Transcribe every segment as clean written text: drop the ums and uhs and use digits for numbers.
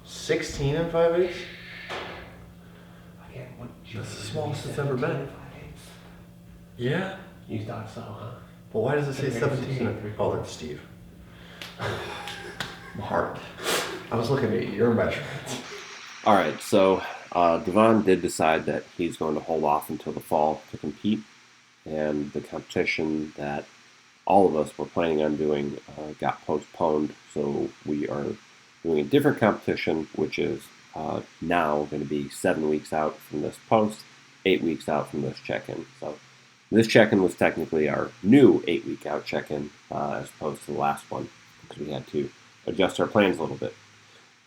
16 in 5/8? Again, That's the smallest it's ever been. Yeah? You thought so, huh? But why does it say Compared to 17? 16. Oh, that's Steve. Mark. I was looking at your measurements. All right, so Devon did decide that he's going to hold off until the fall to compete, and the competition that all of us were planning on doing got postponed. So we are doing a different competition, which is now going to be 7 weeks out from this post, 8 weeks out from this check-in. So this check-in was technically our new 8-week out check-in as opposed to the last one because we had to adjust our plans a little bit.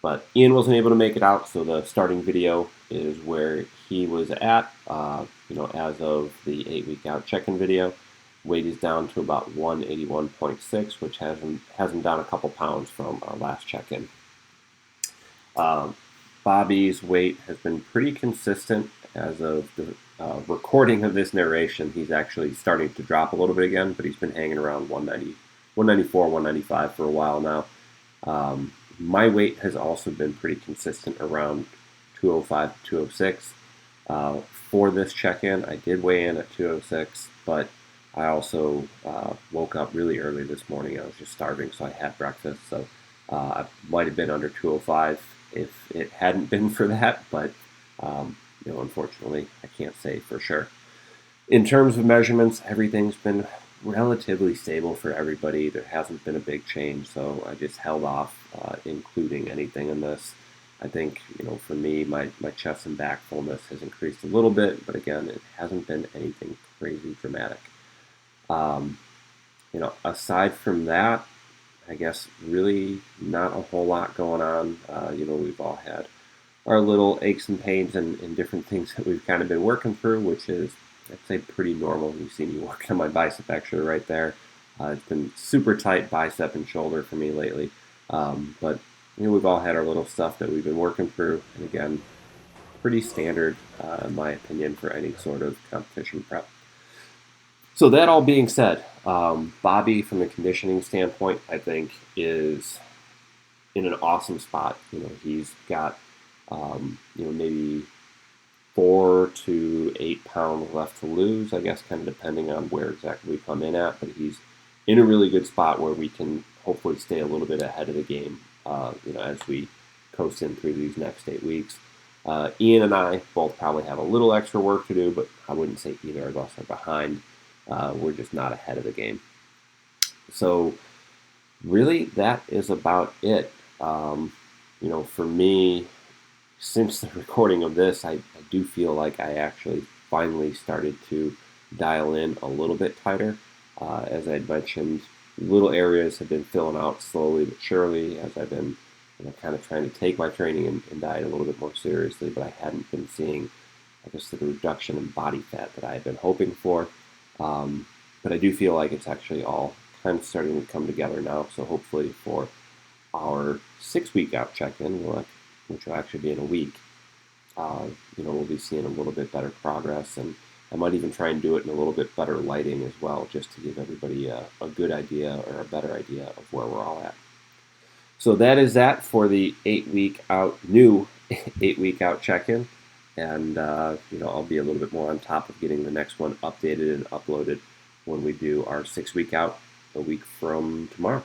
But Ian wasn't able to make it out, so the starting video is where he was at, as of the 8-week out check-in video. Weight is down to about 181.6, which has him down a couple pounds from our last check-in. Bobby's weight has been pretty consistent as of the recording of this narration. He's actually starting to drop a little bit again, but he's been hanging around 194, 195 for a while now. My weight has also been pretty consistent around 205, 206. For this check-in, I did weigh in at 206, but I also woke up really early this morning. I was just starving, so I had breakfast. So I might have been under 205 if it hadn't been for that, but unfortunately, I can't say for sure. In terms of measurements, everything's been relatively stable for everybody. There hasn't been a big change, so I just held off including anything in this. I think, for me, my chest and back fullness has increased a little bit, but again, it hasn't been anything crazy dramatic. Aside from that, I guess really not a whole lot going on. We've all had our little aches and pains and different things that we've kind of been working through, which is, I'd say, pretty normal. You see me working on my bicep actually right there. It's been super tight bicep and shoulder for me lately. But we've all had our little stuff that we've been working through. And again, pretty standard, in my opinion, for any sort of competition prep. So that all being said, Bobby, from a conditioning standpoint, I think is in an awesome spot. He's got, maybe 4 to 8 pounds left to lose, I guess, kind of depending on where exactly we come in at. But he's in a really good spot where we can hopefully stay a little bit ahead of the game, as we coast in through these next 8 weeks. Ian and I both probably have a little extra work to do, but I wouldn't say either of us are behind. We're just not ahead of the game. So really, that is about it. For me, since the recording of this, I do feel like I actually finally started to dial in a little bit tighter. As I'd mentioned, little areas have been filling out slowly but surely as I've been kind of trying to take my training and diet a little bit more seriously, but I hadn't been seeing, I guess, the reduction in body fat that I had been hoping for. But I do feel like it's actually all kind of starting to come together now. So hopefully for our 6-week out check-in, which will actually be in a week, we'll be seeing a little bit better progress, and I might even try and do it in a little bit better lighting as well, just to give everybody a good idea or a better idea of where we're all at. So that is that for the 8-week out, new 8-week out check-in, and I'll be a little bit more on top of getting the next one updated and uploaded when we do our 6-week out a week from tomorrow.